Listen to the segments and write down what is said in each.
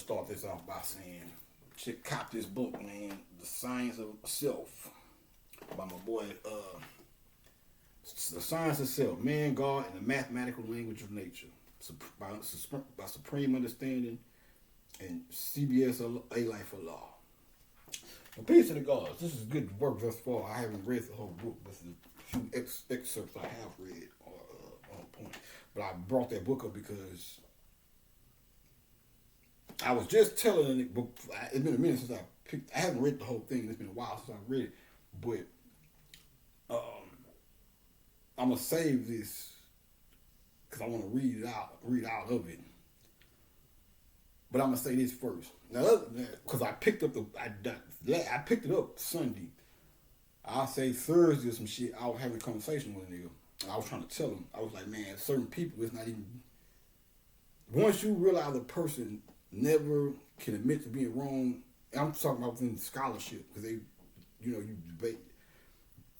start this off by saying, should cop this book, man, The Science of Self, by my boy, The Science of Self, Man, God, and the Mathematical Language of Nature, by Supreme Understanding, and CBS A Life of Law. Well, peace to the gods. This is good work thus far. I haven't read the whole book, but a few excerpts I have read on point. But I brought that book up because I was just telling it. It's been a minute since I haven't read the whole thing. It's been a while since I read it, but I'm gonna save this because I want to read out of it. But I'm gonna say this first. Now, because I picked it up Sunday. I'll say Thursday or some shit. I was having a conversation with a nigga, and I was trying to tell him. I was like, man, certain people, it's not even. Once you realize a person never can admit to being wrong, and I'm talking about within scholarship, because they, you debate.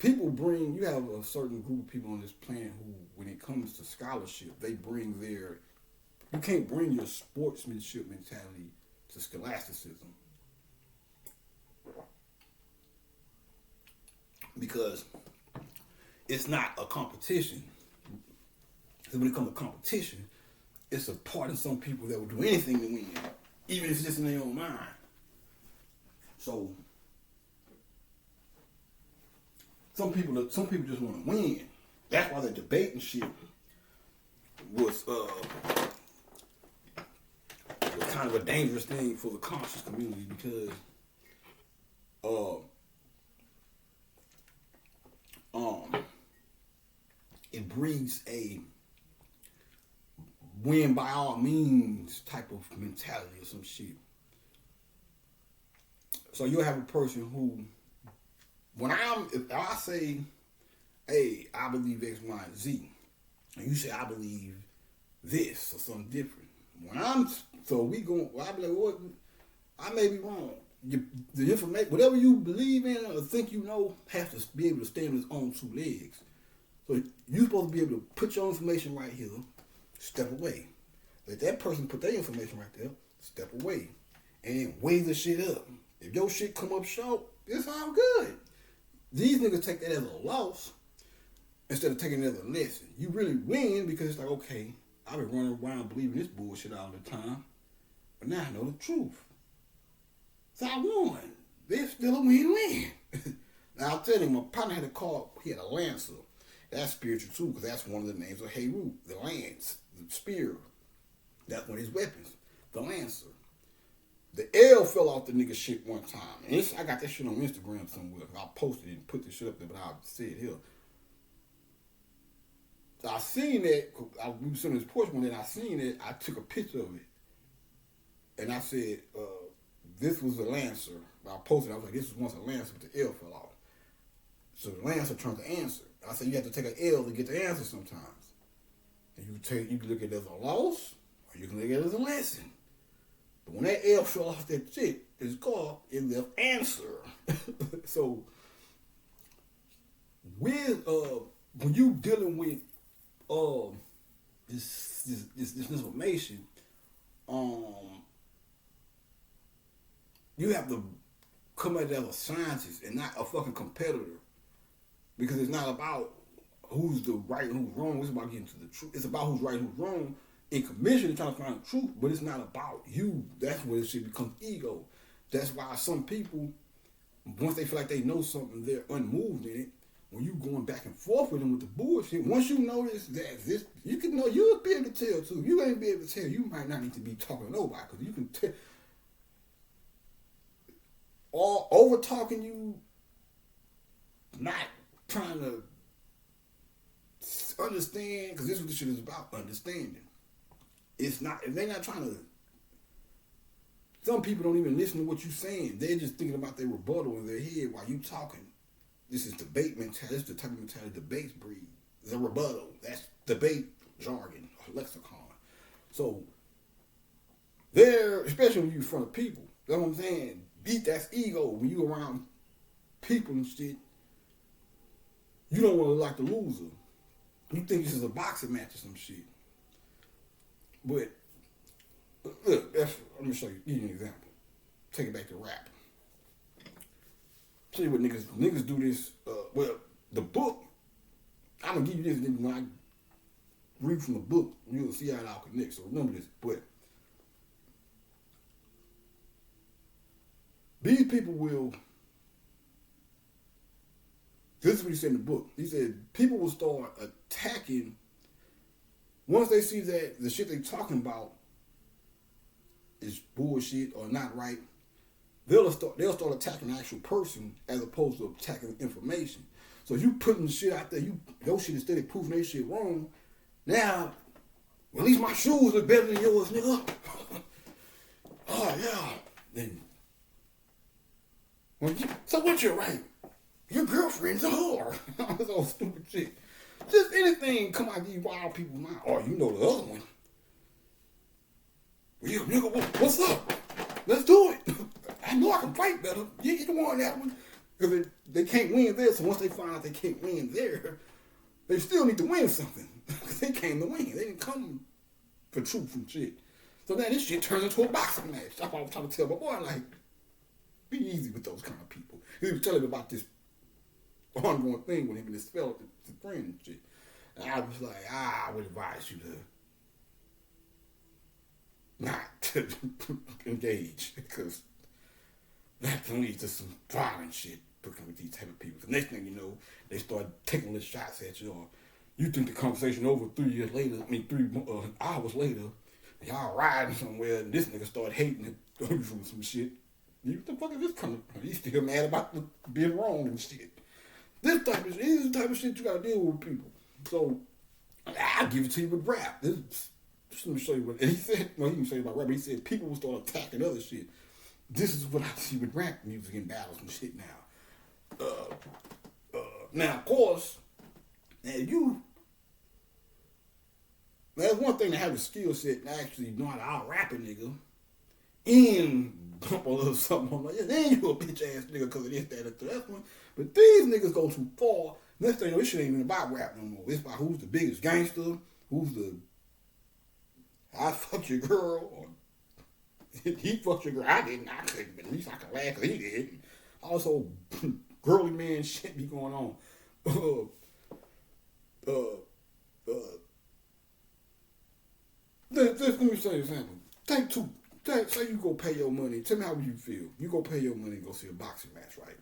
You have a certain group of people on this planet who, when it comes to scholarship, they bring you can't bring your sportsmanship mentality to scholasticism. Because it's not a competition. So when it comes to competition, it's a part of some people that will do anything to win, even if it's just in their own mind. So some people just want to win. That's why the debating shit was kind of a dangerous thing for the conscious community because it breeds a win by all means type of mentality or some shit. So you'll have a person who, if I say, hey, I believe X, Y, and Z, and you say I believe this or something different. I'll be like, what? I may be wrong. The information, whatever you believe in or think you know, has to be able to stand on its own two legs. So you're supposed to be able to put your information right here, step away. Let that person put their information right there, step away, and then weigh the shit up. If your shit come up short, it's all good. These niggas take that as a loss instead of taking it as a lesson. You really win because it's like, okay, I've been running around believing this bullshit all the time, but now I know the truth. So I won. It's still a win-win. Now I'll tell you, my partner had a car, he had a Lancer. That's spiritual too, because that's one of the names of Heru, the lance, the spear. That's one of his weapons, the Lancer. The L fell off the nigga shit one time. And I got that shit on Instagram somewhere. I posted it and put this shit up there, but I'll say it here. So I seen that, we were sitting on this porch one day, and I seen it, I took a picture of it. And I said, this was a Lancer. I posted, I was like, this was once a Lancer, but the L fell off. So the Lancer turned to answer. I said, you have to take an L to get the answer sometimes. And you can look at it as a loss, or you can look at it as a lesson. But when that L fell off that shit, it's called in the answer. So with when you dealing with this information, you have to come at it as a scientist and not a fucking competitor. Because it's not about who's the right and who's wrong. It's about getting to the truth. It's about who's right and who's wrong. In commission, they're trying to find the truth, but it's not about you. That's where it shit becomes ego. That's why some people, once they feel like they know something, they're unmoved in it. When you going back and forth with them with the bullshit, once you notice that this, you can know, you'll be able to tell too. You ain't be able to tell. You might not need to be talking to nobody because you can tell. All over talking you, not trying to understand, because this is what this shit is about, understanding. It's not, if they're not trying to, some people don't even listen to what you're saying. They're just thinking about their rebuttal in their head while you talking. This is debate mentality. This is the type of mentality debates breed. The rebuttal. That's debate jargon, lexicon. So, there, especially when you're in front of people, that's what I'm saying. That's ego. When you around people and shit, you don't want to look like the loser. You think this is a boxing match or some shit. But Look, let me show you. Give you an example. Take it back to rap. Tell you what niggas do this. Well, the book. I'm gonna give you this. When I read from the book, you'll see how it all connects. So remember this. But these people will. This is what he said in the book. He said people will start attacking once they see that the shit they talking about is bullshit or not right. They'll start attacking the actual person as opposed to attacking information. So if you putting the shit out there, your shit instead of proving their shit wrong. Now, well, at least my shoes are better than yours, nigga. Oh yeah. Then, so what's your rank? Your girlfriend's a whore. This old stupid shit. Just anything come out of these wild people now. Oh, you know the other one. Well, yeah, nigga, what's up? Let's do it. I know I can fight better. You don't want that one. Because they can't win there, so once they find out they can't win there, they still need to win something. Because they came to win. They didn't come for truth and shit. So now this shit turns into a boxing match. That's what I was trying to tell my boy, like, be easy with those kind of people. He was telling me about this ongoing thing with him and his fellow, his friend and shit. And I was like, I would advise you to not to engage, because that can lead to some violent shit with these type of people. The next thing you know, they start taking little shots at you, or you think the conversation over 3 years later, 3 hours later, y'all riding somewhere, and this nigga start hating it from some shit. What the fuck is this coming from? He's still mad about being wrong and shit. This is the type of shit you gotta deal with people. So, I'll give it to you with rap. Just let me show you what, and he said, no, he didn't say about rap, but he said people will start attacking other shit. This is what I see with rap music and battles and shit now. Now, of course, that's one thing to have a skill set and actually know how to out-rap a nigga and bump a little something on like, then you a bitch ass nigga because of this, that, and that one. But these niggas go too far. Next thing you know, this shit ain't even about rap no more. It's about who's the biggest gangster, who's the I fucked your girl, or he fucked your girl. I didn't. I couldn't, but at least I can laugh because he did. Also, girly man shit be going on. Let me say an example. Say you go pay your money. Tell me how you feel. You go pay your money and go see a boxing match, right?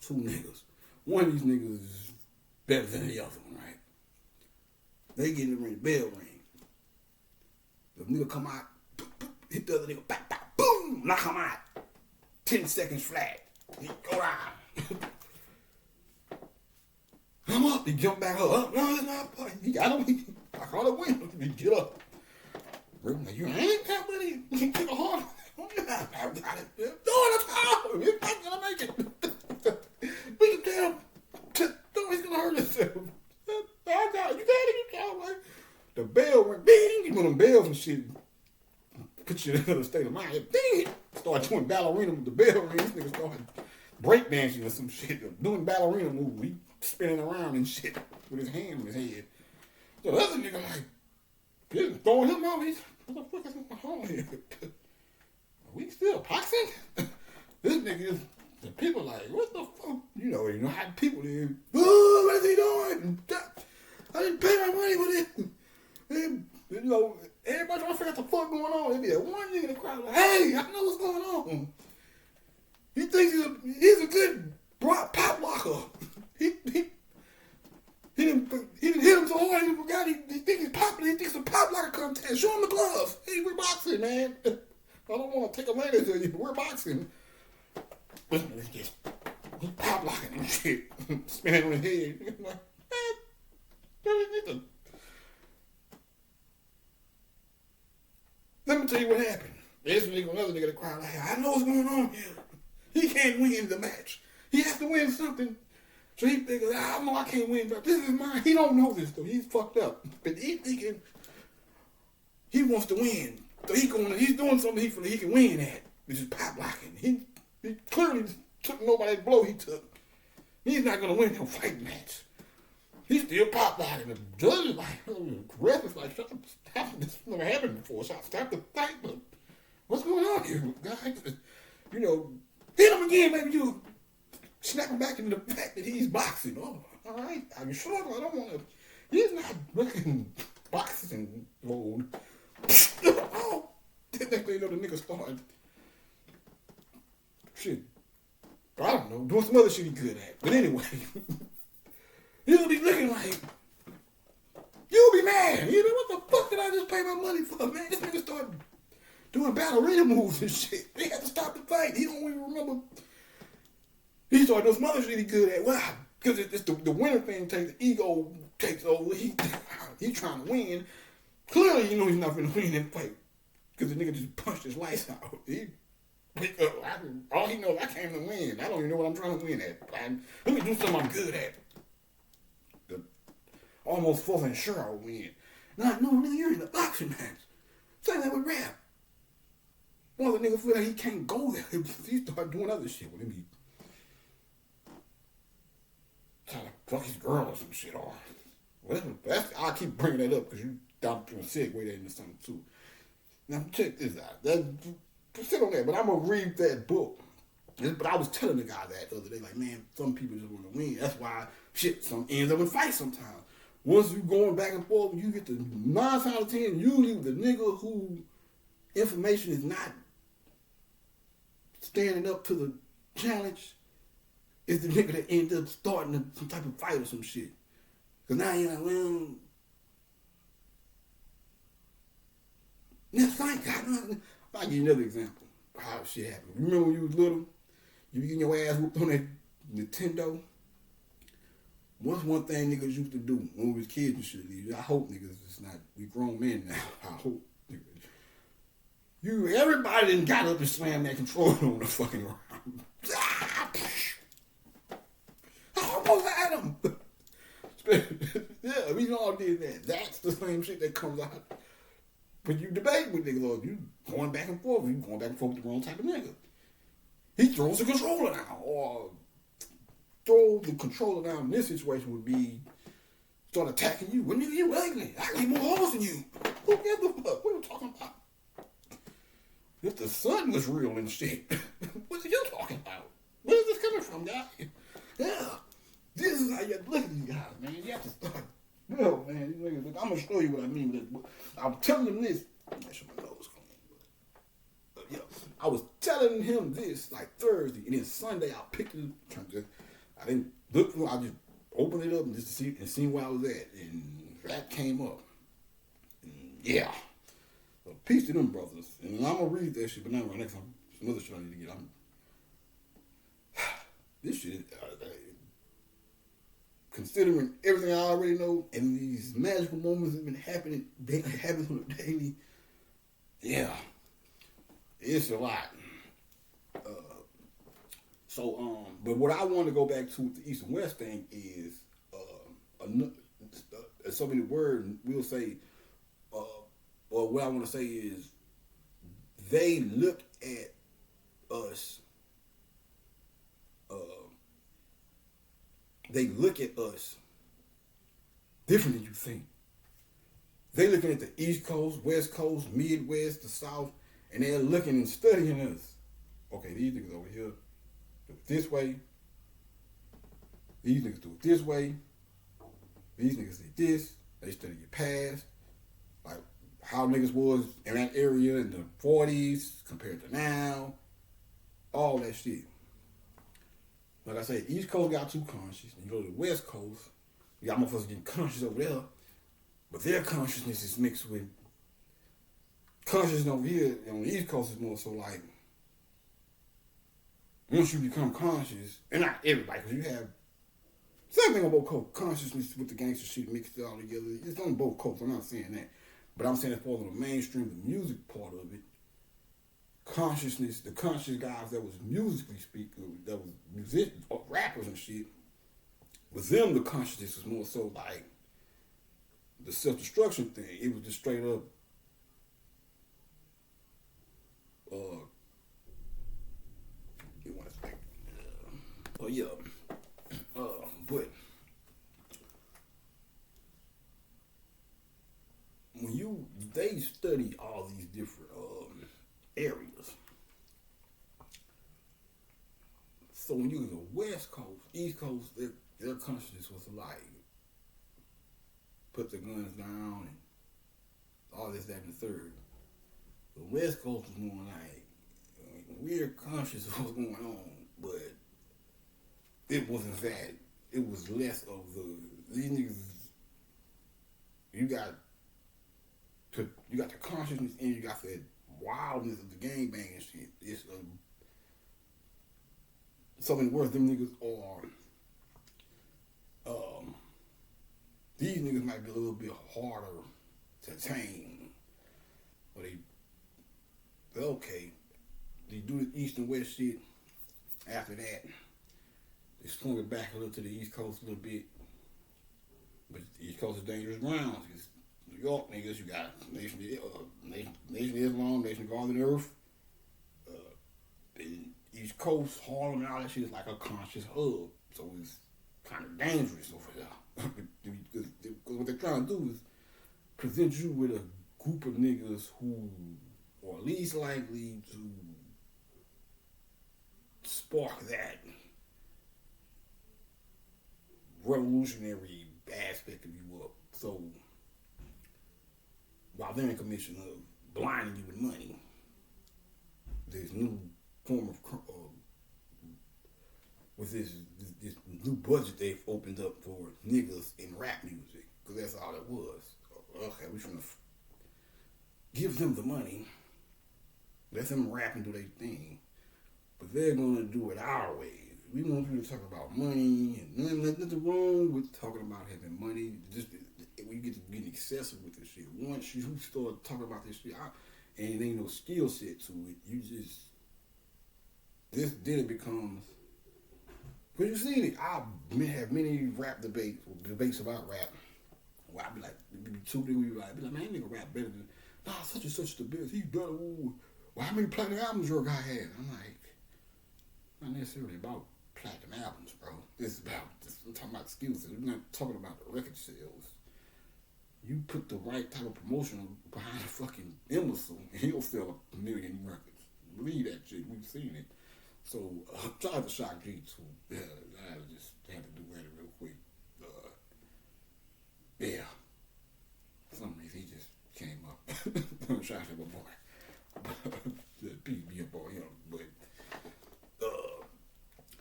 2 niggas. One of these niggas is better than the other one, right? They get in the ring, the bell ring. The nigga come out, hit the other nigga, bap, bap, boom, knock him out. 10 seconds flat. He go down. I'm up. He jump back up. No, it's not. He got him. I call it win. He get up. You ain't that money. You can get a hard. I got it. No, that's how. He's not gonna make it. We can tell. No, he's gonna hurt himself. I got it. You got it. The bell went bing. You know them bells and shit. Put you in another state of mind. Ding. Start doing ballerina with the bell ring. This nigga started breakdancing or some shit. Doing ballerina moves. He spinning around and shit with his hand in his head. So the other nigga like, he's throwing him out. He's, what the fuck is going on here? Are we still boxing? This nigga is, the people like, what the fuck? You know how people is, oh, what is he doing? I didn't pay my money for this. And, you know, everybody trying to figure out the fuck going on. There'd be that one nigga in the crowd like, hey, I know what's going on. He thinks he's a good pop locker. He didn't hit him so hard he forgot he thinks he's popular. He thinks it's a pop locker contest. Show him the gloves. Hey, we're boxing, man. I don't want to take advantage of you, but we're boxing. He's pop locking and shit. Spinning on his head. I'm like, man, let me tell you what happened. There's another nigga that cried like, I know what's going on here. He can't win the match. He has to win something. So he figures, I know I can't win, but this is mine. He don't know this though. He's fucked up. But he thinking he wants to win. So he's doing something he feels he can win at, which is pop locking. He clearly took nobody's blow he took. He's not gonna win no fight match. He's still pop locking. The judge is like, the ref is like, stop, this never happened before. Stop the fight, but going on here, guy? You know, hit him again, maybe you snap him back into the fact that he's boxing. Oh, all right. Are you sure? I don't want to. He's not looking boxing mode. Oh, the next thing you know, the nigga started. Shit. I don't know. Doing some other shit he good at. But anyway, he'll be looking like, you'll be mad. You know, what the fuck did I just pay my money for, man? This nigga started doing ballerina moves and shit. They had to stop the fight. He don't even remember. He started doing some other shit he good at. Why? Because it's the winner thing takes, the ego takes over. He's trying to win. Clearly, you know he's not going to win that fight. Because the nigga just punched his lights out. All he knows, I came to win. I don't even know what I'm trying to win at. Let me do something I'm good at. Almost fucking sure I'll win. No, nigga, you're in the boxing match. Same that with rap. One of the niggas feel like he can't go there. He started doing other shit with him. He trying to fuck his girl or some shit. Or I keep bringing that up because you down to segue that into something too. Now check this out. Sit on that, but I'm gonna read that book. But I was telling the guy that the other day, like, man, some people just want to win. That's why shit ends up in fights sometimes. Once you going back and forth, you get the 9 out of 10. Usually the nigga who information is not standing up to the challenge is the nigga that ends up starting some type of fight or some shit. Cause now you're like, well, next fight, I'll give you another example of how shit happened. Remember when you was little, you be getting your ass whooped on that Nintendo? What's one thing niggas used to do when we was kids and shit? I hope niggas it's not, we grown men now. I hope niggas. Everybody done got up and slammed that controller on the fucking ground. I almost had him. Yeah, we all did that. That's the same shit that comes out. But you debate with niggas, or you going back and forth. You going back and forth with the wrong type of nigga. He throws the controller down, or throw the controller down in this situation would be start attacking you. Well, nigga, you ugly. I got more holes than you. Who gives a fuck? What are you talking about? If the sun was real and shit, what are you talking about? Where is this coming from, guy? Yeah. This is how you have to look at these guys, man. You have to start. No, man. I'm going to show you what I mean with this. I'm telling them this. Make sure my nose clean. Yeah, I was telling him this like Thursday, and then Sunday I picked it up. I didn't look for it. I just opened it up and just to see where I was at. And that came up. And yeah. So peace to them brothers. And I'm going to read that shit, but now next time, some other shit I need to get. This shit, considering everything I already know, and these magical moments have been happening on a daily, yeah, it's a lot. But what I want to go back to with the East and West thing is, so many words we'll say, or what I want to say is, they look at us. They look at us different than you think. They looking at the East Coast, West Coast, Midwest, the South, and they're looking and studying us. Okay, these niggas over here do it this way. These niggas do it this way. These niggas did this. They study your past, like how niggas was in that area in the 40s compared to now. All that shit. Like I said, East Coast got too conscious. And you go to the West Coast, you got motherfuckers getting conscious over there. But their consciousness is mixed with consciousness over here. And on the East Coast is more so like, once you become conscious, and not everybody, because you have, same thing on both coasts, consciousness with the gangster shit mixed all together. It's on both coasts, I'm not saying that. But I'm saying as far as the mainstream, the music part of it, consciousness, the conscious guys that was musically speaking, that was musicians or rappers and shit, with them the consciousness was more so like the self-destruction thing. It was just straight up you want to say but when they study all these different areas. So when you was the West Coast, East Coast, their consciousness was like put the guns down and all this, that, and the third. The West Coast was more like we're conscious of what's going on, but it wasn't that. It was less of these niggas. You got the consciousness and you got that wildness of the gang banging shit. It's so many words. Them niggas are. These niggas might be a little bit harder to tame. But they're okay. They do the East and West shit. After that, they swung it back a little to the East Coast a little bit. But the East Coast is dangerous ground. It's New York niggas, you got Nation of Islam, Nation of God and Earth. The East Coast, Harlem, and all that shit is like a conscious hub. So it's kind of dangerous over there. Because what they're trying to do is present you with a group of niggas who are least likely to spark that revolutionary aspect of you up. So while they're in commission of blinding you with money, this new form of with this new budget they've opened up for niggas in rap music, because that's all it was. Okay, we're trying to give them the money, let them rap and do their thing, but they're gonna do it our way. We want you to talk about money, and nothing wrong with talking about having money. Just when you get to getting excessive with this shit, once you start talking about this shit, and it ain't no skill set to it, you just then it becomes. Cause you seen it, I have many rap debates about rap. Where I be like, two niggas be like, man, nigga rap better than such and such the best. He done. Well, how many platinum albums your guy had? I'm like, not necessarily about platinum albums, bro. I'm talking about skills. We're not talking about the record sales. You put the right type of promotion behind a fucking imbecile, and he'll sell 1 million records. Believe that shit. We've seen it. So, shout out to Shock G too. Yeah, I just had to do that real quick. Yeah. For some reason, he just came up. Shout out to my boy. Peace be upon him. But,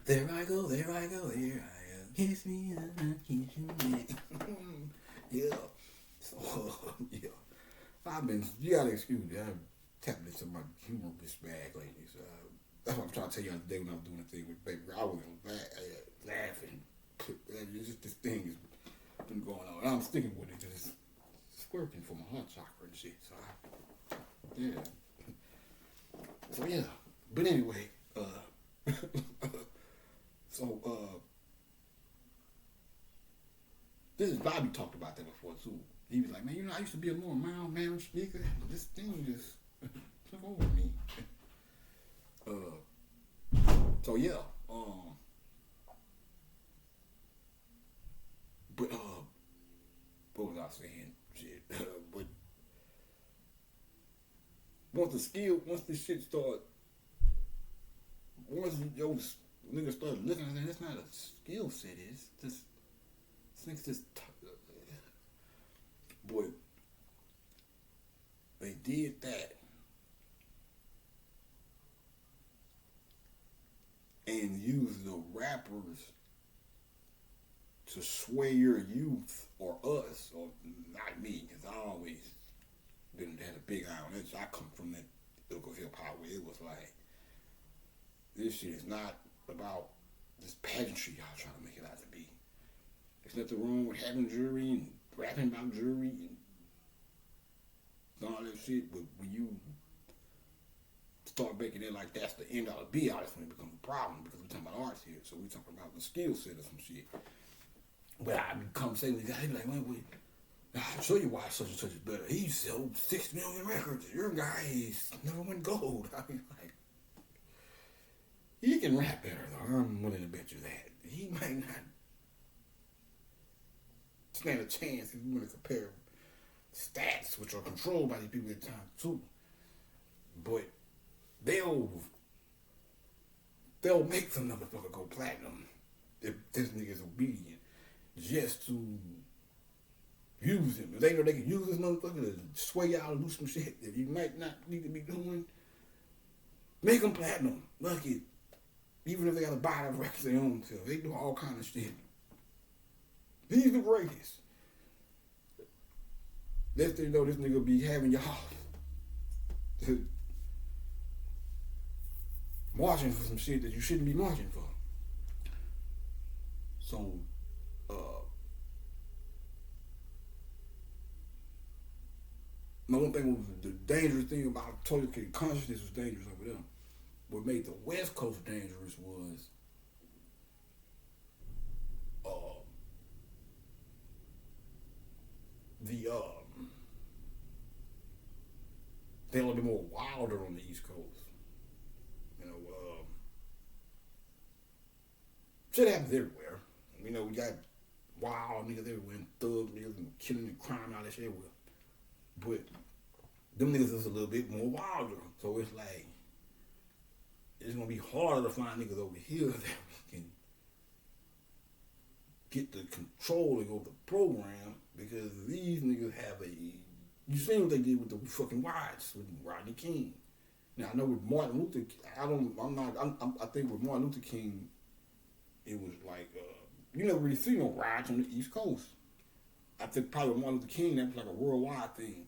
there I go, there I go. Kiss me, kiss you. Yeah. So, yeah. You gotta excuse me. I'm tapping into my humorous bag lately. So, that's what I'm trying to tell you the other day when I was doing the thing with Baby. I was laughing. This thing has been going on. And I'm sticking with it because it's working for my heart chakra and shit. So, yeah. So, yeah. But anyway, this is Bobby talked about that before too. He was like, man, I used to be a more mild-mannered speaker. This thing just took over me. So yeah, but what was I saying? Shit, but once this shit start, once those niggas start looking at it, it's not a skill set. It's just niggas just boy, they did that. And use the rappers to sway your youth or us, or not me, because I always had a big eye on it. I come from that local hip hop where it was like, this shit is not about this pageantry y'all trying to make it out to be. There's nothing wrong with having jury and rapping about jury and all that shit, but when you start making it like that's the end all be all, that's when it becomes a problem, because we're talking about arts here, so we're talking about the skill set or some shit. But I be conversating with guys, he be like, wait, I'll show you why such and such is better. He sold 6 million records. Your guy never went gold. I mean, like, he can rap better though. I'm willing to bet you that. He might not stand a chance if you want to compare stats, which are controlled by these people at times too. But they'll make some motherfucker go platinum if this nigga's obedient just to use him. If they know they can use this motherfucker to sway y'all to do some shit that you might not need to be doing, make them platinum. Fuck it. Even if they gotta buy the records they own self, they do all kind of shit. He's the greatest. Next thing you know, this nigga be having y'all marching for some shit that you shouldn't be marching for. So, my one thing was the dangerous thing about total consciousness was dangerous over them. What made the West Coast dangerous was they're a little bit more wilder on the East Coast. You know, shit happens everywhere. You know, we got wild niggas everywhere, and thug niggas and killing and crime out that shit everywhere. But them niggas is a little bit more wilder. So it's like, it's gonna be harder to find niggas over here that we can get the controlling of the program, because these niggas have a, you seen what they did with the fucking whites with Rodney King. Now I know with Martin Luther, I think with Martin Luther King, it was like, you never really see no riots on the East Coast. I think probably with Martin Luther King, that was like a worldwide thing.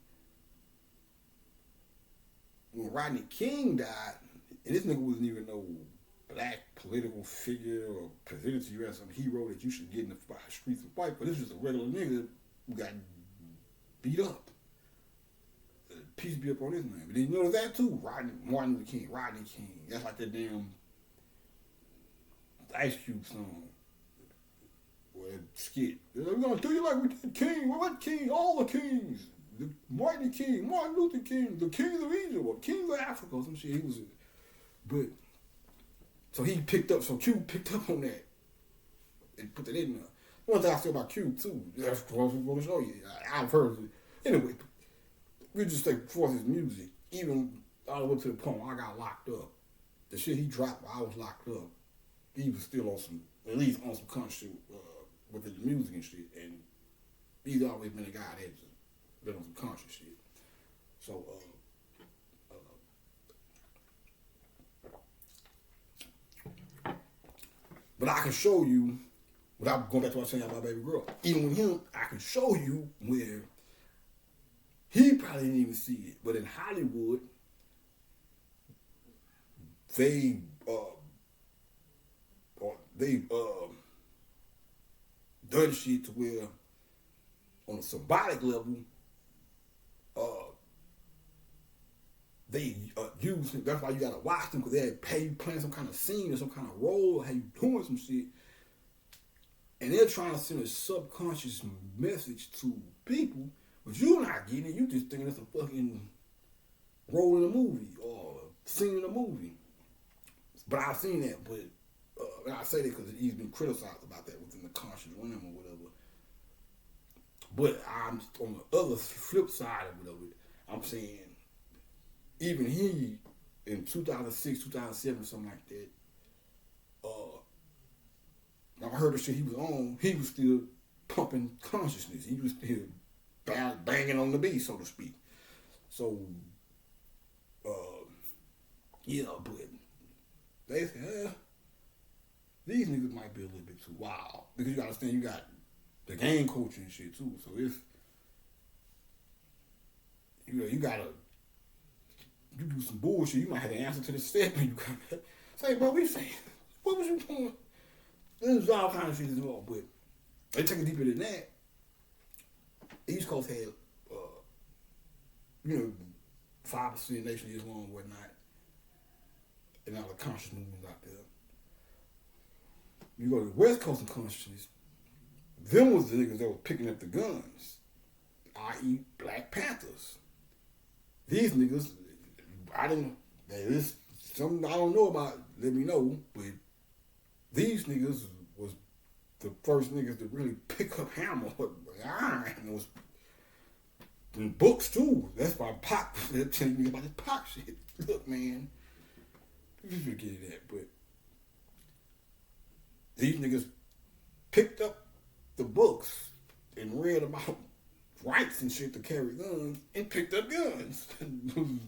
When Rodney King died, and this nigga wasn't even no black political figure or presented to you as some hero that you should get in the streets and fight, but this was a regular nigga who got beat up. Peace be up on this man. But then you notice that too, Martin Luther King, Rodney King. That's like that damn Ice Cube song. Or that skit. We're gonna do you like we did King. What King? All the kings. Martin King, Martin Luther King, the kings of Egypt, or kings of Africa, or some shit. He was, but so he picked up. So Q picked up on that and put that in there. One thing I say about Q too. That's what I'm going to show you. I've heard it. Anyway, we just take forth his music. Even all the way to the point where I got locked up. The shit he dropped while I was locked up, he was still on some, at least on some conscious shit with the music and shit. And he's always been a guy that's been on some conscious shit. So, but I can show you, without going back to what I was saying about Baby Girl, even with him, I can show you where he probably didn't even see it. But in Hollywood, they've done shit to where, on a symbolic level, they use it. That's why you gotta watch them, because they pay you playing some kind of scene or some kind of role, or how you doing some shit, and they're trying to send a subconscious message to people, but you're not getting it. You just thinking it's a fucking role in a movie or scene in a movie. But I've seen that, but and I say that because he's been criticized about that within the conscious realm or whatever. But I'm on the other flip side of it. I'm saying, even he, in 2006, 2007, something like that, I heard the shit he was on, he was still pumping consciousness. He was still banging on the beat, so to speak. So, yeah, but they say, these niggas might be a little bit too wild. Because you gotta understand, you got the game coaching and shit too. So if, you gotta, you do some bullshit, you might have to answer to the step and you come back. Say, bro, what you saying? What was you doing? There's all kinds of shit involved, but they take it deeper than that. East Coast had, 5% Nation of Islam and whatnot, and all the conscious movements out there. You go to the West Coast of consciousness, them was the niggas that was picking up the guns, i.e. Black Panthers. These niggas, there's something I don't know about, let me know, but these niggas was the first niggas to really pick up hammer, iron, and was in books too. That's why Pac, they're telling me about this Pac shit. Look, man, You should get it that, but these niggas picked up the books and read about rights and shit to carry guns and picked up guns.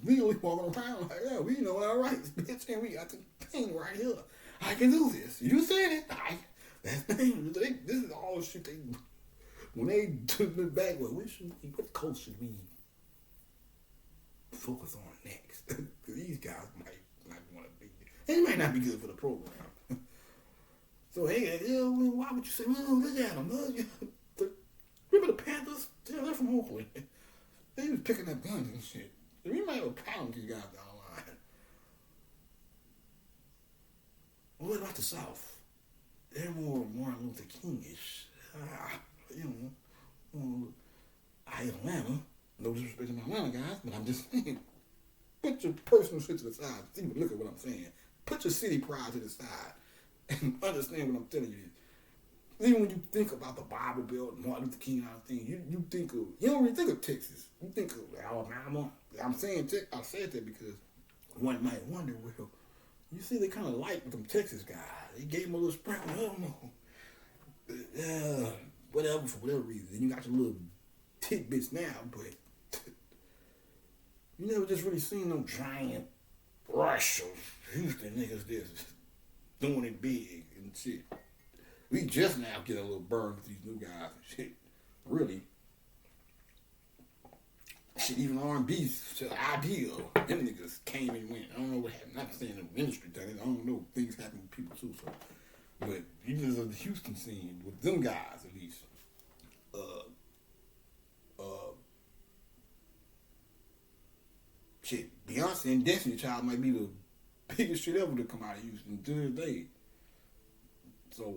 Legally walking around like, yeah, we know our rights, bitch, and we got the thing right here. I can do this. You said it. That's the thing. This is all shit they, when they took me back, well, what coast should we focus on next? Because these guys might not want to be, it might not be good for the program. So, hey, why would you say, well, look at them. Remember the Panthers? Yeah, they're from Oakland. They was picking up guns and shit. We might have a problem with these guys down the line. Well, what about the South? They're more Martin Luther King-ish. Atlanta. No disrespect to my Atlanta guys, but I'm just saying, put your personal shit to the side. Look at what I'm saying. Put your city pride to the side and understand what I'm telling you. Even when you think about the Bible Belt and Martin Luther King and all things, you think of, you don't really think of Texas. You think of Alabama. I said that because one might wonder, well, you see they kind of like them Texas guys. They gave them a little sprinkle. I don't know. Whatever, for whatever reason. And you got your little tidbits now, but you never just really seen no giant rush of Houston niggas just doing it big and shit. We just now get a little burn with these new guys and shit. Really. Shit, even R&B's ideal. Them niggas came and went. I don't know what happened. Not saying the industry thing. I don't know. Things happen with people too. So, but even the Houston scene with them guys at least. Shit, Beyonce and Destiny Child might be the biggest shit ever to come out of Houston to this day. So,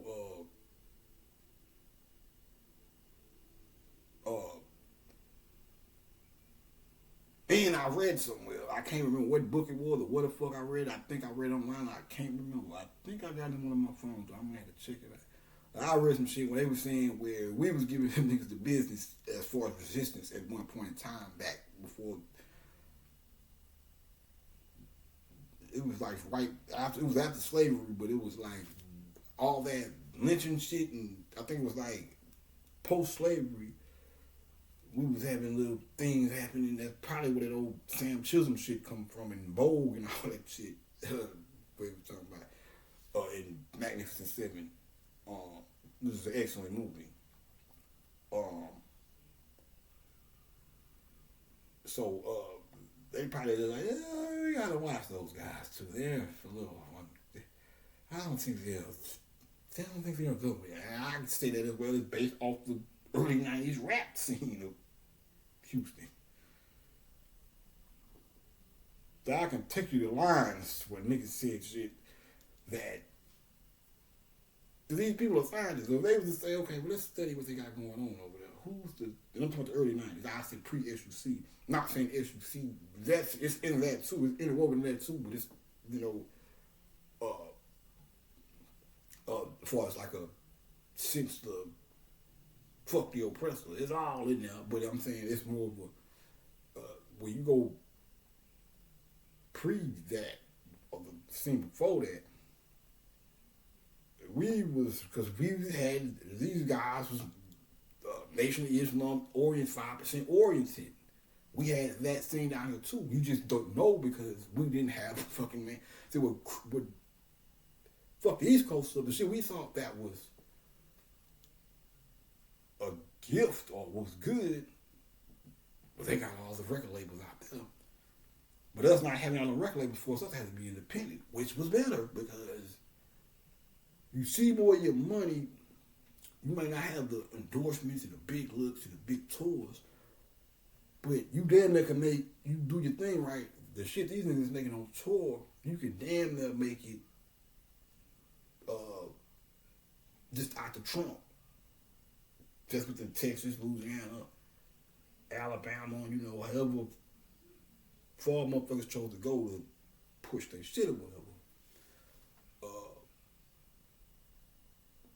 and I read somewhere, I can't remember what book it was or what the fuck I read. I think I read online, I can't remember. I think I got it on one of my phones, so I'm gonna have to check it out. I read some shit where they were saying where we was giving them niggas the business as far as resistance at one point in time back before. It was like right after, it was after slavery, but it was like all that lynching shit, and I think it was like post-slavery, we was having little things happening. That's probably where that old Sam Chisholm shit come from, and Vogue and all that shit. We were talking about in Magnificent Seven. This is an excellent movie. They probably just like, yeah, we gotta watch those guys too. They're a little. I don't think they're good with it. I can say that as well. It's based off the early '90s rap scene of Houston. So I can take you to lines where niggas said shit that these people are scientists. So they would just say, okay, well, let's study what they got going on over there. Who's the? And I'm talking about the early '90s. I said pre-SUC. Not saying SUC. It's in that too. It's interwoven in that too. But it's as far as like a since the fuck the oppressor, it's all in there. But I'm saying it's more of a when you go pre that or the scene before that. Because we had these guys was Nation of Islam oriented, 5% oriented. We had that thing down here too. You just don't know because we didn't have a fucking man. So what fuck the East Coast stuff, the shit we thought that was a gift or was good, but they got all the record labels out there. But us not having all the record labels forced us to have to be independent, which was better because you see more of your money. You might not have the endorsements and the big looks and the big tours, but you damn near can make, you do your thing right. The shit these niggas making on tour, you can damn near make it just out the trunk. Just within Texas, Louisiana, Alabama, however far motherfuckers chose to go to push their shit or whatever.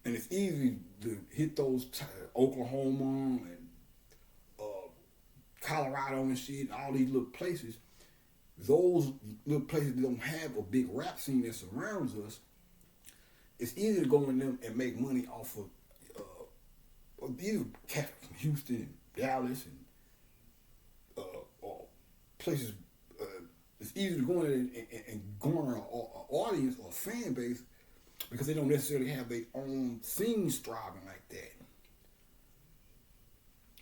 And it's easy to hit those Oklahoma and Colorado and shit, and all these little places. those little places that don't have a big rap scene that surrounds us, it's easy to go in them and make money off of either cats from Houston and Dallas and or places. It's easy to go in and garner an audience or a fan base because they don't necessarily have their own scenes thriving like that.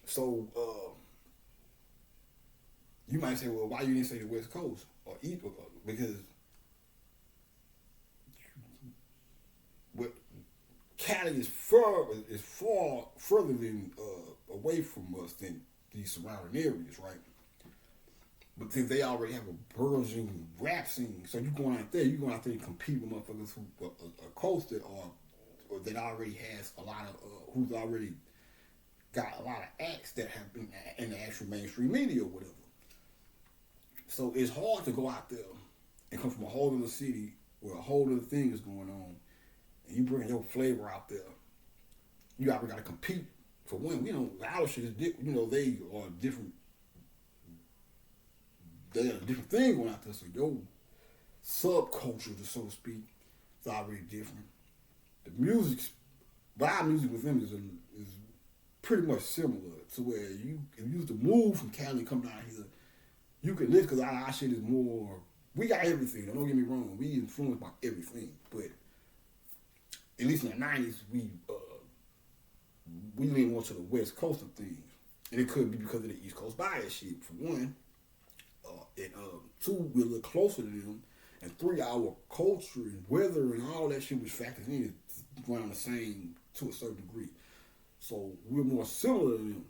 So you might say, well, why you didn't say the West Coast or East? Because what Cali is far further than away from us than these surrounding areas, right? But since they already have a burgeoning rap scene, so you're going out there and compete with motherfuckers who are coasted or that already has a lot of who's already got a lot of acts that have been in the actual mainstream media or whatever. So it's hard to go out there and come from a whole other city where a whole other thing is going on, and you bring your flavor out there. You got to compete for one. Our shit is different. They are different. They got a different thing going out there. So your subculture, so to speak, is already different. The our music with them is pretty much similar to where if you used to move from Cali and come down here, you can live because our shit is more. We got everything. Don't get me wrong. We influenced by everything, but at least in the '90s, we lean more to the West Coast of things, and it could be because of the East Coast bias shit for one. And two, we're a little closer to them, and three, our culture and weather and all that shit was factored in around the same to a certain degree. So we're more similar to them,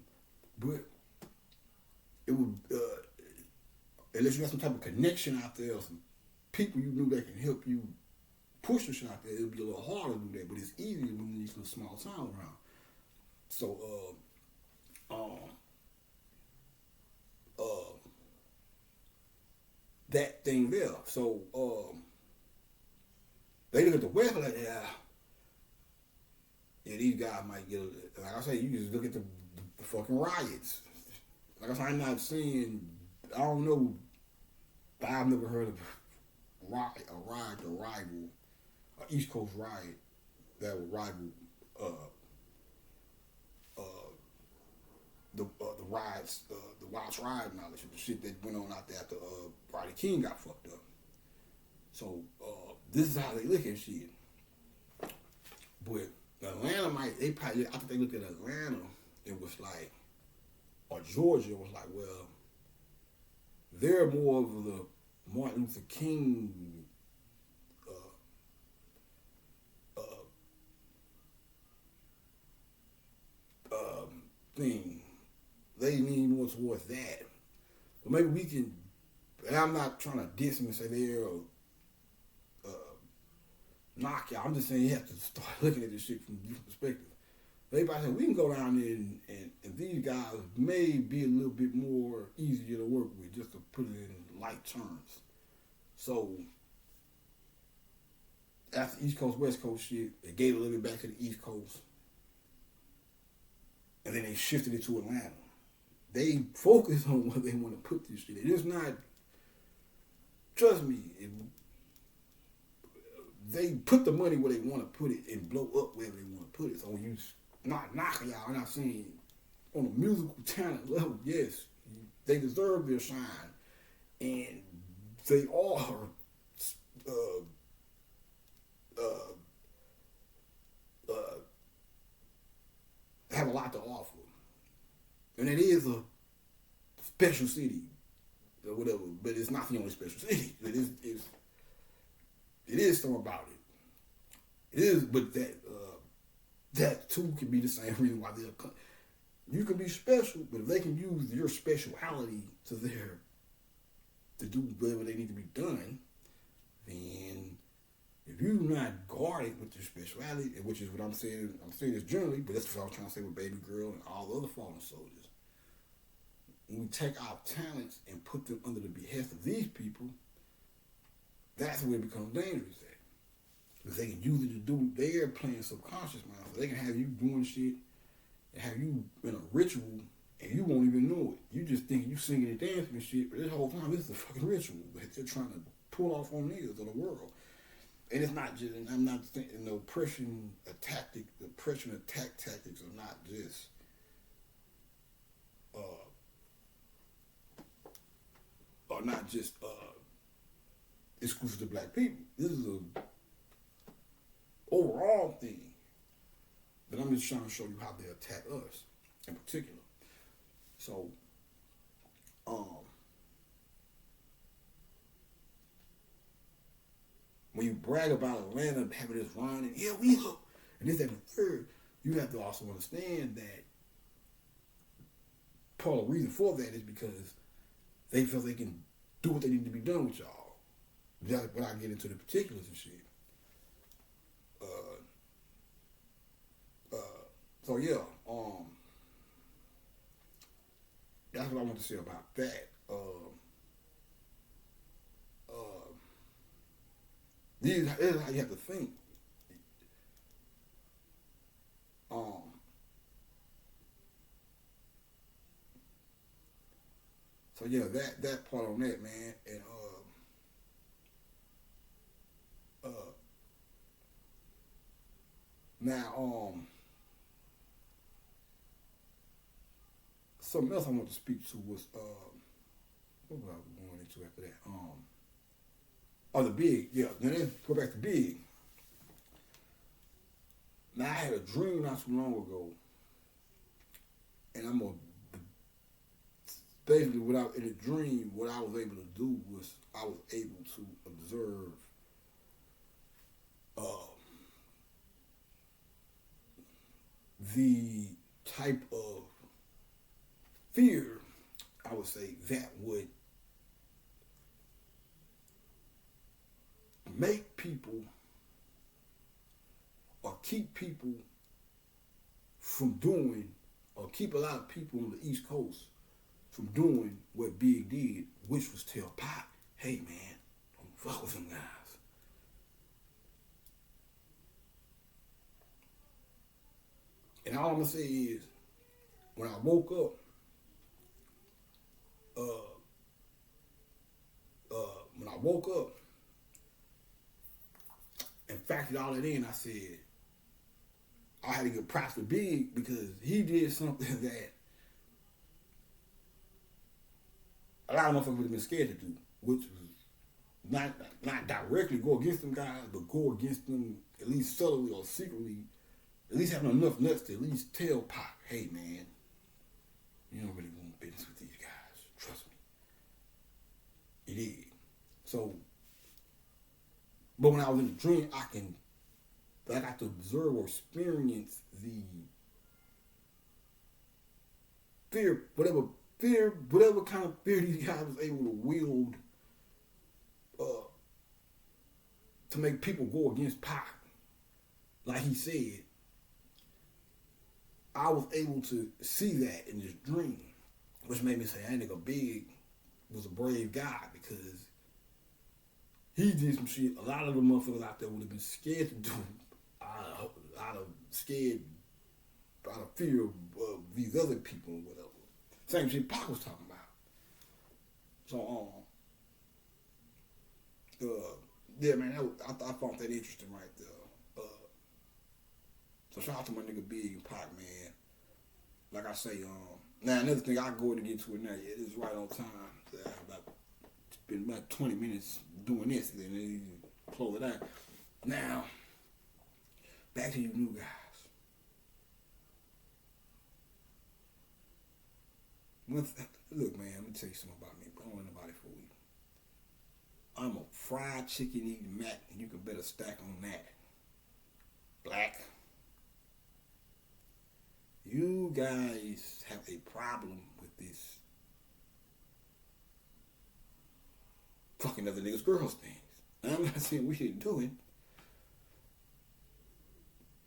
but it would unless you got some type of connection out there, or some people you knew that can help you push the shit out there, it'd be a little harder to do that. But it's easy when you these little small towns around. So that thing there. So they look at the West like, yeah, these guys might get like I say, you just look at the fucking riots. Like I said, I'm not saying, I don't know, but I've never heard of a rival, an East Coast riot that would rival the riots, the Watts riot and all that shit, the shit that went on out there after Rodney King got fucked up. So this is how they look at shit. But Atlanta I think they looked at Atlanta, it was like, or Georgia, it was like, well, they're more of the Martin Luther King thing. They lean more towards that. But maybe we can, and I'm not trying to diss them and say they're knock y'all. I'm just saying you have to start looking at this shit from a different perspective. Everybody said we can go down there and these guys may be a little bit more easier to work with, just to put it in light terms. So after East Coast, West Coast shit, they gave a little bit back to the East Coast. And then they shifted it to Atlanta. They focus on what they want to put this shit in. It's not, trust me, they put the money where they want to put it and blow up wherever they want to put it. So when you not knocking y'all, I'm not saying on a musical talent level, yes, they deserve their shine. And they are have a lot to offer. And it is a special city or whatever, but it's not the only special city. It is something about it. It is, but that too can be the same reason why they're. You can be special, but if they can use your speciality to do whatever they need to be done, then if you're not guarded with your speciality, which is what I'm saying this generally, but that's what I was trying to say with Baby Girl and all the other fallen soldiers. When we take our talents and put them under the behest of these people, that's where it becomes dangerous at. Because they can use it to do their playing subconscious mind. So they can have you doing shit and have you in a ritual And you won't even know it. You just think you singing and dancing and shit, but this whole time this is a fucking ritual that they're trying to pull off on niggas of the world. And it's not just, and I'm not thinking the oppression attack tactics are not just exclusive to black people. This is a overall thing. But I'm just trying to show you how they attack us in particular. So, when you brag about Atlanta having this run and yeah, we look, and this, that, and the third, you have to also understand that part of the reason for that is because they feel they can do what they need to be done with y'all. When I get into the particulars and shit. So yeah, that's what I want to say about that. This is how you have to think. So yeah, that part on that, man, and now something else I want to speak to was what was I going into after that? The Big, yeah. Now let's go back to Big. Now I had a dream not too long ago, and I'm gonna basically in a dream, what I was able to do was I was able to observe the type of fear, I would say, that would make people or keep people from doing, or keep a lot of people on the East Coast from doing what Big did, which was tell Pac, hey man, don't fuck with them guys. And all I'm gonna say is, when I woke up, and factored all that in, I said, I had to give props to Big because he did something that a lot of motherfuckers would have been scared to do, which was not directly go against them guys, but go against them at least subtly or secretly, at least having enough nuts to at least tell Pac, hey man, you don't really want business with these guys. Trust me. He did. So, but when I was in the dream, I got to observe or experience the fear, whatever kind of fear these guys was able to wield to make people go against Pac. Like he said, I was able to see that in this dream, which made me say, that nigga Big was a brave guy because he did some shit a lot of the motherfuckers out there would have been scared to do out of fear of these other people or whatever. Same shit Pac was talking about. So, yeah, man, I found that interesting right there. So shout out to my nigga Big and Pac, man. Like I say, now another thing I go to get to it now. Yeah, this is right on time. It's been about 20 minutes doing this, and then close it out. Now, back to you new guys. Look, man, let me tell you something about me. I don't want nobody fool you. I'm a fried chicken eating Mac, and you can bet a stack on that. Black. You guys have a problem with this fucking other niggas' girls things. And I'm not saying we shouldn't do it,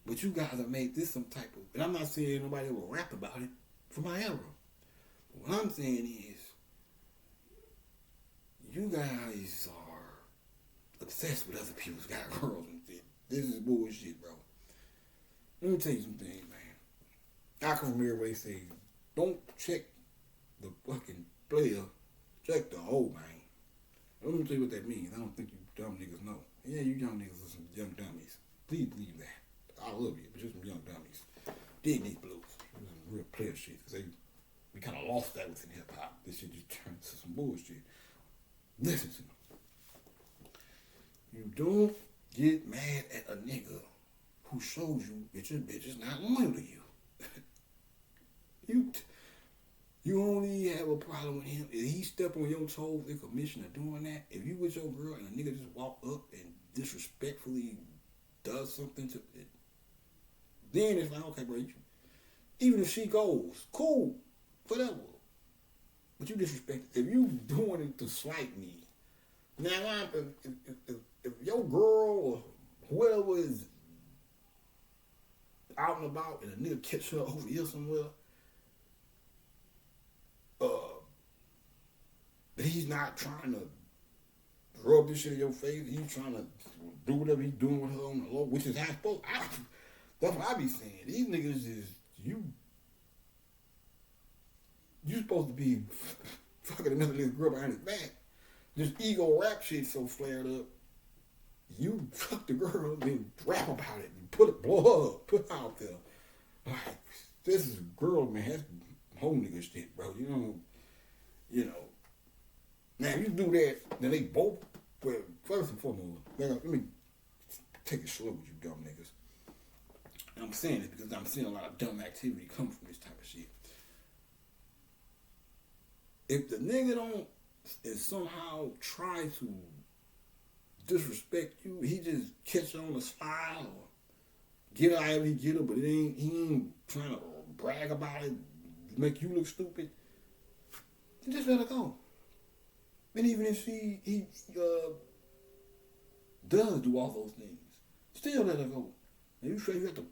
but you guys have made this some type of, and I'm not saying nobody will rap about it for my era. But what I'm saying is, you guys are obsessed with other people's got girls and shit. This is bullshit, bro. Let me tell you some things, man. I come from here where they say Don't check the fucking player. Check the whole man. Let me tell you what that means. I don't think you dumb niggas know. Yeah, you young niggas are some young dummies. Please believe that. I love you, but you're some young dummies. Dig these blues. Some real player shit. Because we kind of lost that within hip hop. This shit just turned to some bullshit. Listen to me. You don't get mad at a nigga who shows you that your bitch is not loyal to you. You only have a problem with him if he step on your toes in commission of doing that. If you with your girl and a nigga just walk up and disrespectfully does something to it, then it's like, okay, bro, even if she goes, cool, whatever. But you disrespect. If you doing it to slight me, now if your girl or whoever is out and about and a nigga catch her over here somewhere, he's not trying to rub this shit in your face. He's trying to do whatever he's doing with her on the low, which is how it's supposed. That's what I be saying. These niggas is you supposed to be fucking another little girl behind his back. This ego rap shit so flared up. You fuck the girl, then rap about it, and blow her up, put her out there. Like, this is a girl, man. That's whole nigga shit, bro. You know. Now, if you do that, then they both, well, first and foremost, let me take it slow with you dumb niggas. And I'm saying it because I'm seeing a lot of dumb activity come from this type of shit. If the nigga don't somehow try to disrespect you, he just catch you on the slide or get her however he get her, but he ain't trying to brag about it, make you look stupid, then just let her go. And even if he does do all those things, still let her go. And you sure you have to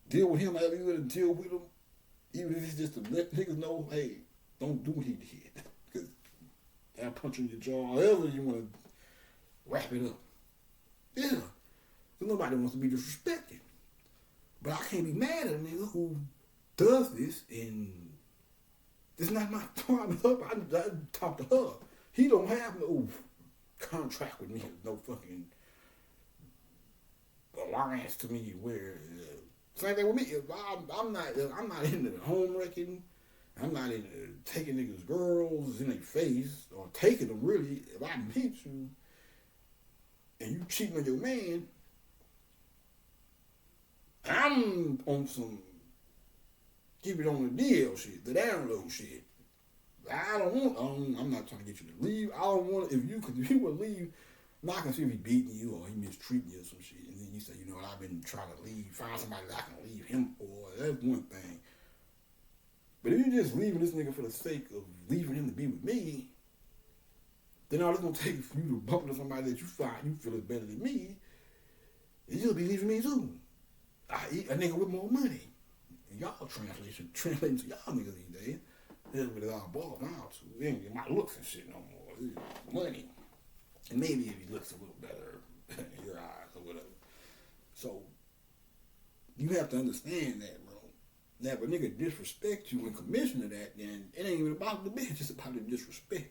deal with him however you got to deal with him, even if it's just to let niggas know, hey, don't do what he did. Because I'll punch in your jaw, however you want to wrap it up. Yeah. Because nobody wants to be disrespected. But I can't be mad at a nigga who does this and it's not my time to her. I talk to her. He don't have no contract with me, no fucking alliance to me where same thing with me. If I'm not into the home wrecking. I'm not into taking niggas' girls in their face or taking them really. If I meet you and you cheating on your man, I'm on some keep it on the deal shit, the download shit. I'm not trying to get you to leave. I don't want if you would leave, now I can see if he beating you or he mistreating you or some shit. And then you say, you know what, I've been trying to leave, find somebody that I can leave him for. That's one thing. But if you're just leaving this nigga for the sake of leaving him to be with me, then all it's gonna take for you to bump into somebody that you find you feel is better than me, and you'll be leaving me too. I eat a nigga with more money. And y'all translating to y'all niggas these days. That's what it all boils down to. It ain't get my looks and shit no more. It's money. And maybe if he looks a little better in your eyes or whatever. So you have to understand that, bro. Now, if a nigga disrespect you in commission of that, then it ain't even about the bitch. It's about the disrespect.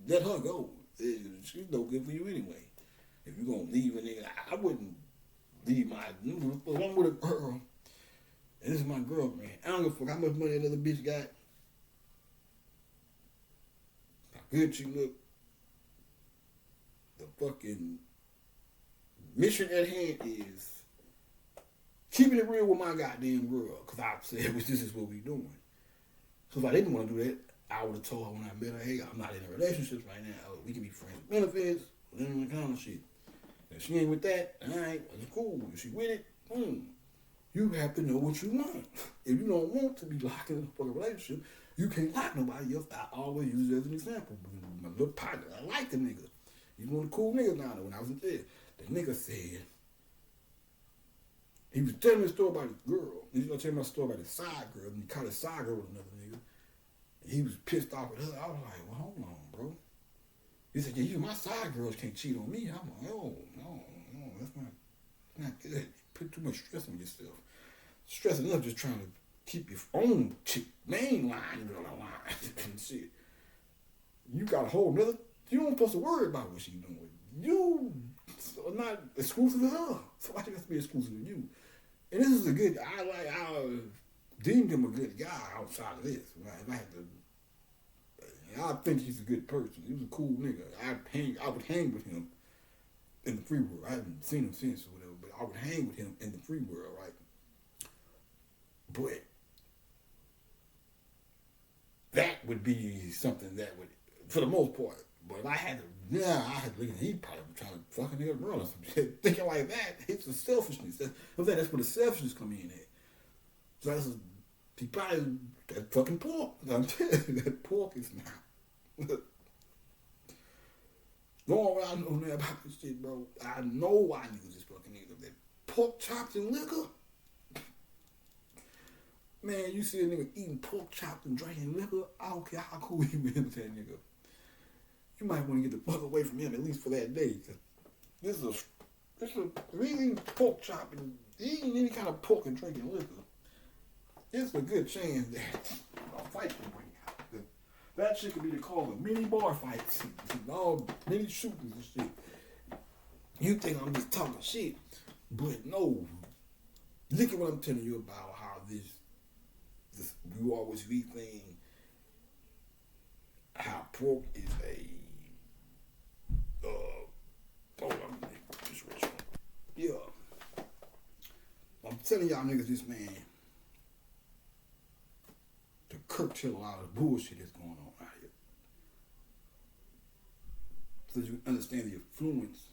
Let her go. She's no good for you anyway. If you gonna leave a nigga, I wouldn't leave my. If I'm with a girl, and this is my girlfriend, I don't give a fuck how much money another bitch got, how good she look. The fucking mission at hand is keeping it real with my goddamn girl. Because I said, this is what we doing. So if I didn't want to do that, I would have told her when I met her, hey, I'm not in a relationship right now. We can be friends with benefits, and that kind of shit. If she ain't with that, alright, it's cool. If she with it, you have to know what you want. If you don't want to be locked in a fucking relationship, you can't lock nobody else. I always use it as an example. My little partner, I like the nigga. He's one of the cool niggas down there when I was in jail. The nigga said, he was telling me a story about his girl. He was going to tell me a story about his side girl, and he caught his side girl with another nigga. And he was pissed off with her. I was like, well, hold on, bro. He said, yeah, my side girls can't cheat on me. I'm like, oh, no, that's not good. You put too much stress on yourself. Stressing up just trying to keep your own chick main line on line and shit. You got a whole nother. You don't supposed to worry about what she doing. You are not exclusive to her, so why you have to be exclusive to you? And this is a good. I deemed him a good guy outside of this. If I had to, I think he's a good person. He was a cool nigga. I would hang with him in the free world. I haven't seen him since or whatever, but I would hang with him in the free world, right? But that would be something that would, for the most part. But if I had to, I had to look at he probably was trying to fucking nigga run or some shit. Thinking like that, it's the selfishness. I'm saying that's where the selfishness come in at. So that's he probably that fucking pork. I'm telling you, that pork is now. Long way I know now about this shit, bro. I know why niggas is fucking niggas. That pork chops and liquor. Man, you see a nigga eating pork chops and drinking liquor, I don't care how cool you is with that nigga. You might want to get the fuck away from him at least for that day. This is eating pork chop and eating any kind of pork and drinking liquor. It's a good chance that a fight can bring out. That shit could be the cause of many bar fights, all many shootings and shit. You think I'm just talking shit, but no. Look at what I'm telling you about how this you always rethink how pork is a yeah. I'm telling y'all niggas this, man, to curtail a lot of bullshit that's going on out here. So you understand the influence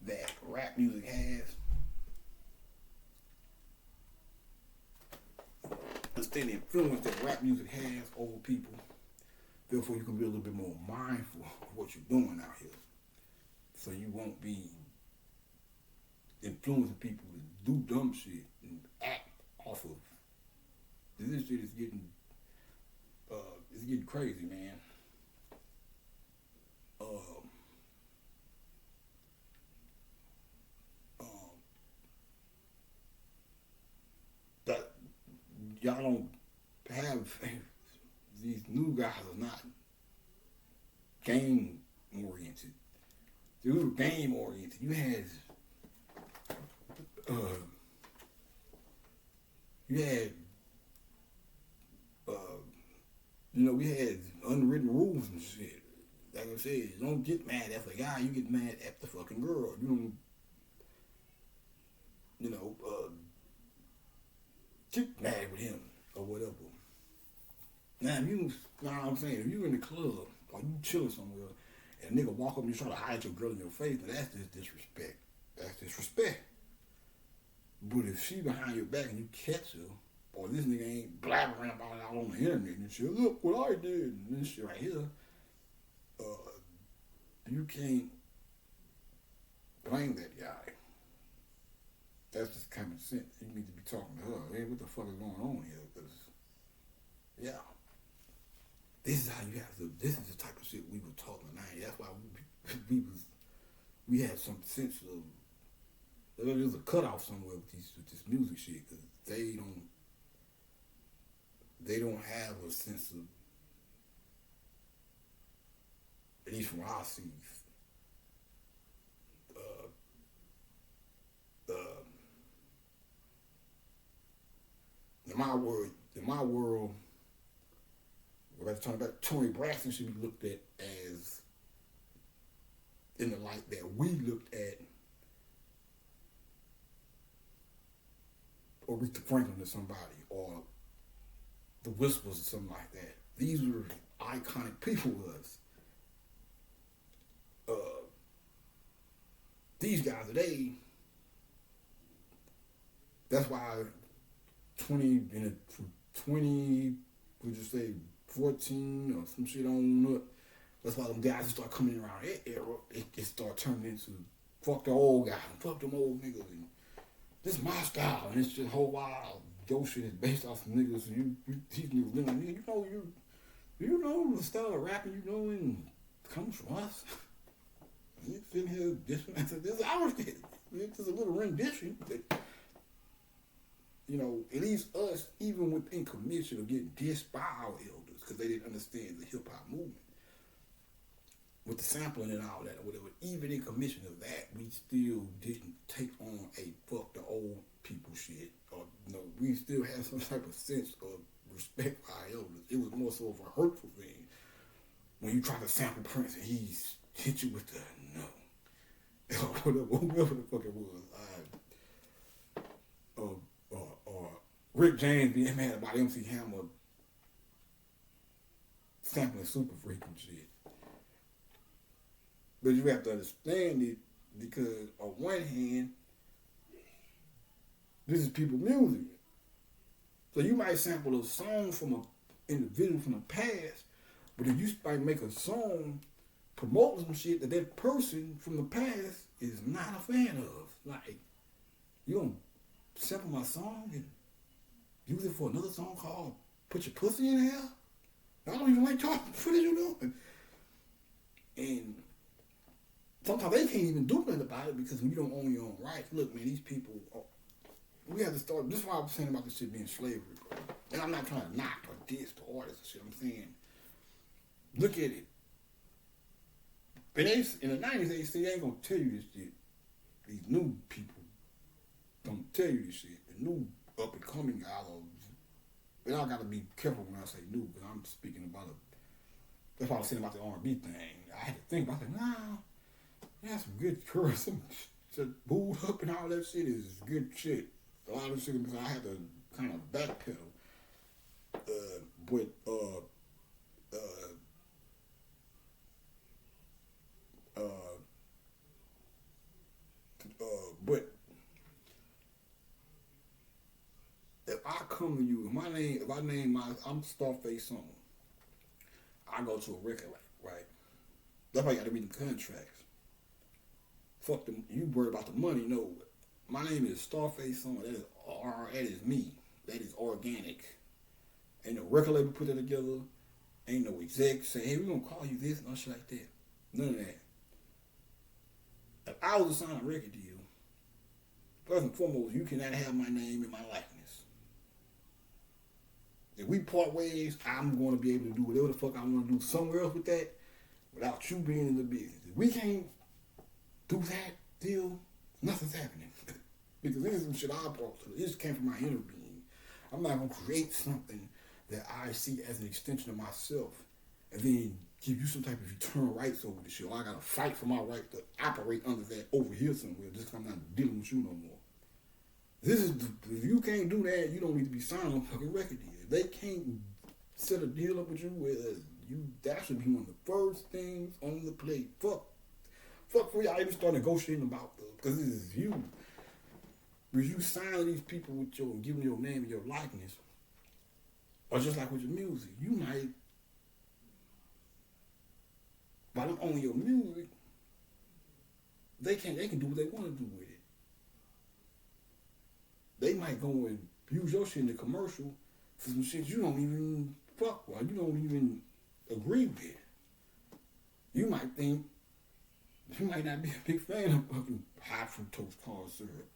that rap music has. Understand the influence that rap music has over people. Therefore, you can be a little bit more mindful of what you're doing out here. So you won't be influencing people to do dumb shit and act off of. This shit is getting crazy, man. That y'all don't have these new guys are not game oriented. They were game oriented. You had we had unwritten rules and shit. Like I said, you don't get mad at the guy, you get mad at the fucking girl. You don't, get mad with him or whatever. Now, if you know what I'm saying, if you in the club or you chilling somewhere and a nigga walk up and you try to hide your girl in your face, now that's just disrespect. That's disrespect. But if she behind your back and you catch her, or this nigga ain't blabbering about it out on the internet and shit, look what I did, and this shit right here, you can't blame that guy. That's just common sense. You need to be talking to her. Hey, what the fuck is going on here? Because, yeah. This is how you have to, this is the type of shit we were talking in the 90s. That's why we had some sense of, there was a cutoff somewhere with this music shit, because they don't have a sense of, at least from what I see, in my world, when I was talking about Tony Braxton should be looked at as in the light that we looked at Aretha Franklin or somebody, or the Whispers or something like that. These were iconic people with us. These guys today, that's why 20, would you say 14 or some shit on up. That's why them guys start coming around that era. It start turning into fuck the old guy, fuck them old niggas, and this is my style, and it's just whole wild. Your shit is based off of niggas. You these niggas, you know the style of rapping you doing comes from us. You sitting here, this is our shit. It's just a little rendition. It leaves us, even within commission, of getting dissed by our elders because they didn't understand the hip hop movement with the sampling and all that or whatever. Even in commission of that, we still didn't take on a fuck the old people shit, or we still had some type of sense of respect for our elders. It was more so of a hurtful thing when you try to sample Prince and he's hit you with the no, whoever the fuck it was. Or Rick James being mad about MC Hammer sampling Super Freak and shit. But you have to understand it because on one hand, this is people's music. So you might sample a song from an individual from the past, but if you might make a song promoting some shit that person from the past is not a fan of, like, you gonna sample my song and use it for another song called Put Your Pussy in Hell? I don't even like talking. What are you doing? And sometimes they can't even do nothing about it because when you don't own your own rights, look, man, these people, we have to start. This is why I was saying about this shit being slavery, bro. And I'm not trying to knock or diss the artists and shit. I'm saying, look at it. But in the 90s, they ain't gonna tell you this shit. These new people don't tell you this shit. The new up and coming albums. But I gotta be careful when I say new because I'm speaking about that's why I was saying about the R&B thing. I had to think about it. Nah, yeah, some good chorus, some booed up and all that shit is good shit. A lot of shit I had to kind of backpedal. But if I come to you, I'm Starface Song, I go to a record label, right? That's why you got to read the contracts. Fuck them. You worry about the money? No. My name is Starface Song. That is me. That is organic. Ain't no record label put that together. Ain't no exec say, hey, we're gonna call you this and all shit like that. None of that. If I was to sign a record deal, first and foremost, you cannot have my name and my likeness. If we part ways, I'm going to be able to do whatever the fuck I want to do somewhere else with that without you being in the business. If we can't do that deal, nothing's happening. Because this is some shit I brought to it. This came from my inner being. I'm not going to create something that I see as an extension of myself and then give you some type of eternal rights over the shit. Or I got to fight for my right to operate under that over here somewhere just because I'm not dealing with you no more. If you can't do that, you don't need to be signing a fucking record deal. If they can't set a deal up with you, that should be one of the first things on the plate. Fuck for y'all even start negotiating about this, because this is you. Because you sign these people with giving your name and your likeness, or just like with your music, you might, by them owning your music, they can do what they want to do with it. They might go and use your shit in the commercial for some shit you don't even fuck with, you don't even agree with. You might not be a big fan of fucking high fructose corn syrup.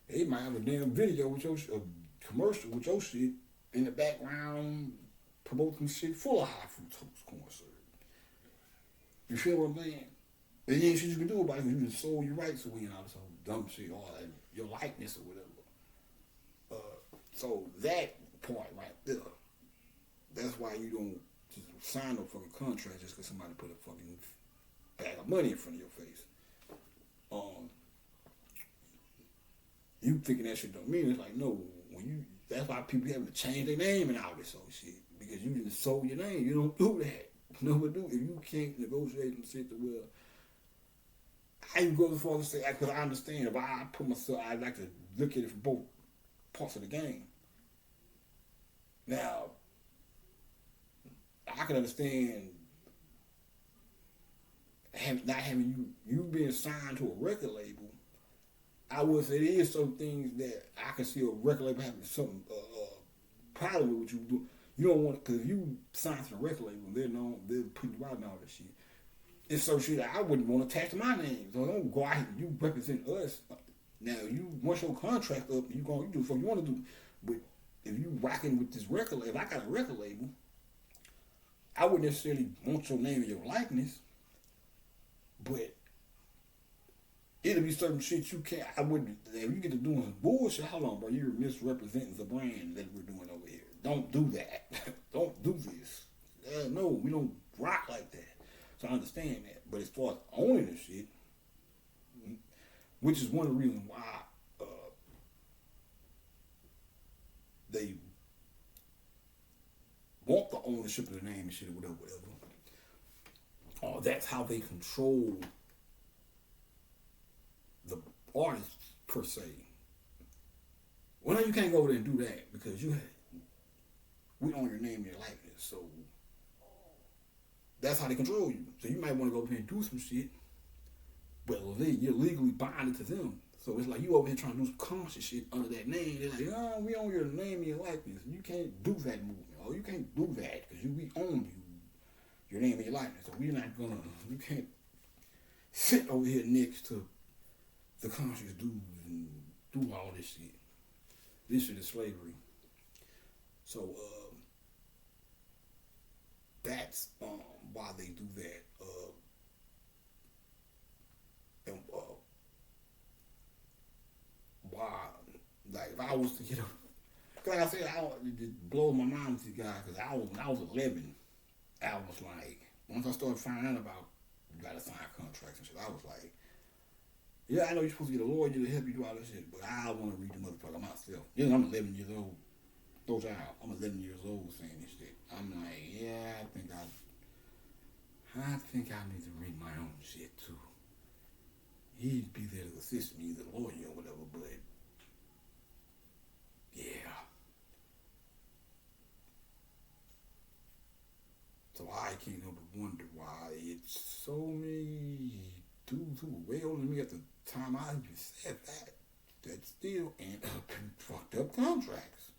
They might have a damn video with a commercial with your shit in the background promoting shit full of high fructose corn syrup. You feel what I'm saying? And ain't shit you can do about it because you just sold your rights away and all this whole dumb shit, all that, your likeness or whatever. So that part right there, that's why you don't just sign no fucking contract just because somebody put a fucking bag of money in front of your face. You thinking that shit don't mean it's like, no, that's why people having to change their name and all this old shit, because you just sold your name. You don't do that. No one do. If you can't negotiate and sit to where I even go as far as to say, because I understand if I put myself, I like to look at it from both parts of the game. Now, I can understand not having you being signed to a record label. I would say there is some things that I can see a record label having some problem with what you do. You don't want it, because if you sign to a record label, they're putting you out and all that shit. It's some shit that I wouldn't want to attach to my name. So don't go out and you represent us. Now you once your contract up, you do what you want to do. But if you rocking with this record label, I got a record label. I wouldn't necessarily want your name and your likeness, but it'll be certain shit you can't. I wouldn't. If you get to doing some bullshit, hold on, bro. You're misrepresenting the brand that we're doing over here. Don't do that. Don't do this. No, we don't rock like that. So I understand that. But as far as owning the shit, which is one of the reasons why uh, they want the ownership of the name and shit or whatever. That's how they control the artist per se. Well, now you can't go over there and do that because we own your name and your likeness. So that's how they control you. So you might want to go over here and do some shit, but you're legally binded to them. So it's like you over here trying to do some conscious shit under that name. They're like, oh, we own your name and your likeness. You can't do that movement. Or you can't do that because we own your name and your likeness. So we're not gonna. You can't sit over here next to the conscious dudes and do all this shit. This shit is slavery. So that's why they do that. And why, like, if I was to get a, like I said, it just blows my mind with these guys because when I was 11, I was like, once I started finding out about you gotta sign contracts and shit, I was like, yeah, I know you're supposed to get a lawyer to help you do all this shit, but I want to read the motherfucker myself. You know, I'm 11 years old. Those out. I'm 11 years old saying this shit. I'm like, yeah, I think I need to read my own shit too. He'd be there to assist me, the lawyer or whatever, but yeah. So I can't help but wonder why it's so many dudes who were way older than me at the time I even said that still end up in fucked up contracts.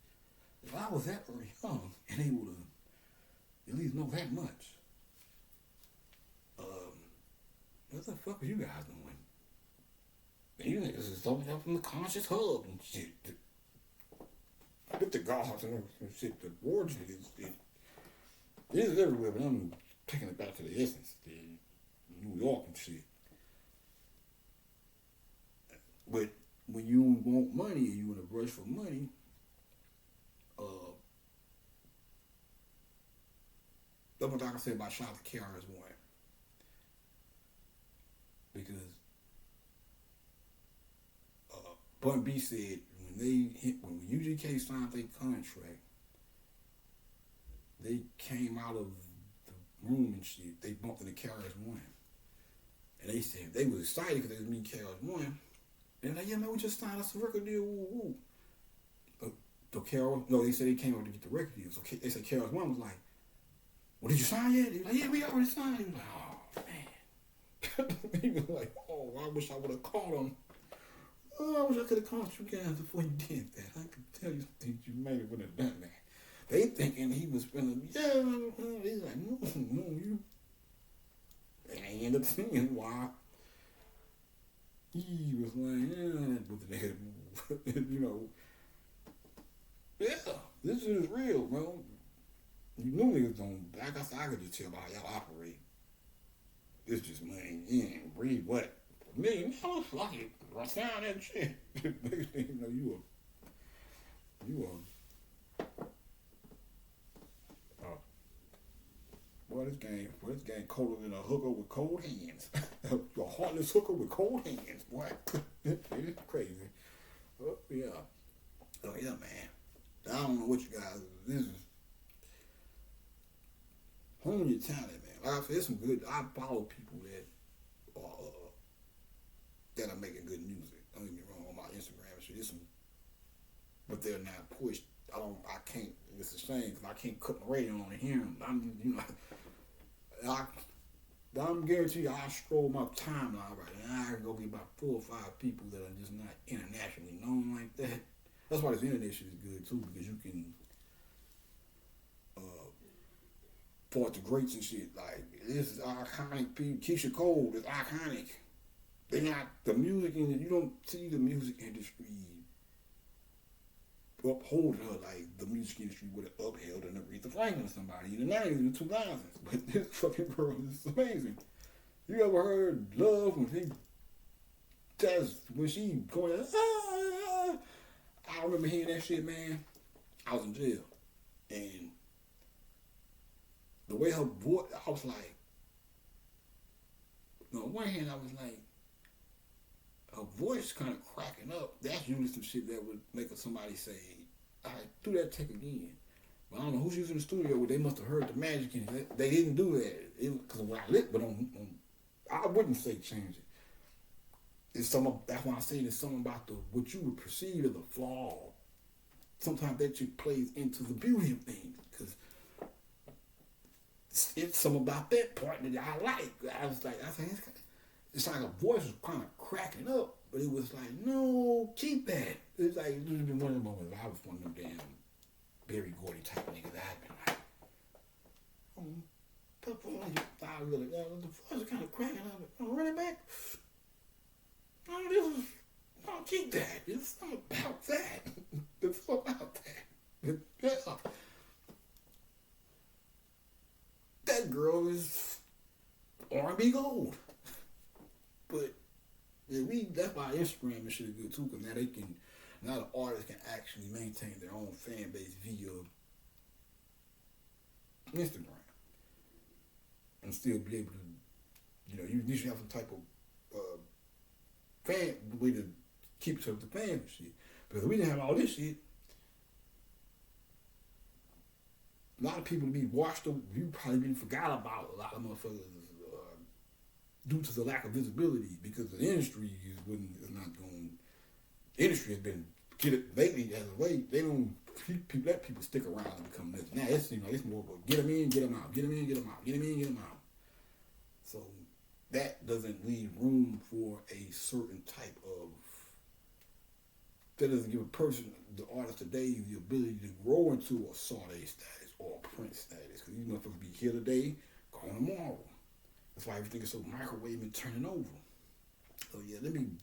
If I was that very young and able to at least know that much, what the fuck are you guys doing? And you niggas is talking up from the conscious hub and shit. I bet the gods and shit, the origin it is everywhere, but I'm taking it back to the essence, the New York and shit. But when you want money and you in a rush for money, that's what I can say about shout out to KRS-One. Because Bun B said when UGK signed their contract, they came out of the room and shit. They bumped into KRS-One, and they said they was excited because they was meeting KRS-One. And like, yeah, man, we just signed us a record deal. Woo woo. They said they came over to get the record deal. So they said KRS-One was like, "Well, did you sign yet?" He was like, "Yeah, we already signed." He was like, "Oh man." He was like, "Oh, I wish I would have called him. Oh, I wish I could have called you guys before you did that. I could tell you things you maybe would have done that." They thinking he was finna, yeah. He's like, no, you. And they end up seeing why he was like, yeah, with the negative move. You know, yeah, this is real, bro. You know niggas don't, like I said, I could just tell by how y'all operate. It's just money. You ain't read what? $1 million? Fuck it. I found that shit. Next thing you know, you are. Boy, this game colder than a hooker with cold hands. A heartless hooker with cold hands, boy. It's crazy. Oh, yeah. Oh, yeah, man. I don't know what you guys, this is, hone your talent, man. Like I said, there's some good, I follow people that are making good music. Don't get me wrong, on my Instagram and shit. But they're not pushed. I can't, it's a shame because I can't cut my radio on and hear them. I'm guaranteed you I scroll my timeline right now. I can go get about 4 or 5 people that are just not internationally known like that. That's why this internet shit is good too, because you can for the greats and shit. Like, this is iconic. Keisha Cole is iconic. They not the music industry. You don't see the music industry uphold her like the music industry would have upheld an Aretha Franklin or somebody in the 90s and the 2000s. But this fucking girl is amazing. You ever heard Love when she going, I remember hearing that shit, man. I was in jail. And the way her voice, I was like, on one hand, I was like, her voice kind of cracking up. That's usually some shit that would make somebody say, all right, do that take again. But I don't know who's using the studio, but they must have heard the magic in it. They didn't do that. Because when I lit, but I wouldn't say change it. It's that's why I say there's something about what you would perceive as a flaw. Sometimes that shit plays into the beauty of things. Because it's something about that part that I like. I think it's like a voice was kind of cracking up, but it was like, no, keep that. It's like, it would have been one of the moments I was one of them damn Berry Gordy type niggas. I'd been like, the voice is kind of cracking up. Running back. No, keep that. It's not about that. It's about that. Yeah. That girl is R&B gold. But yeah, that's why Instagram and shit is good too, because now the artists can actually maintain their own fan base via Instagram and still be able to, you need to have some type of fan way to keep it to the fans and shit. Because if we didn't have all this shit, a lot of people be washed up. You probably been forgot about a lot of motherfuckers due to the lack of visibility, because the industry is not going. The industry has been lately as a way they don't let people stick around and become this. Now it's it's more about get them in, get them out, get them in, get them out, get them in, get them out. So that doesn't leave room for a certain type of. That doesn't give a person, the artist today, the ability to grow into a Sade status or a Prince status. Because these motherfuckers be here today, gone tomorrow. That's why everything is so microwave and turning over. So yeah, let me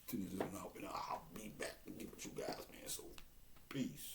finish this out and I'll be back and get with you guys, man. So peace.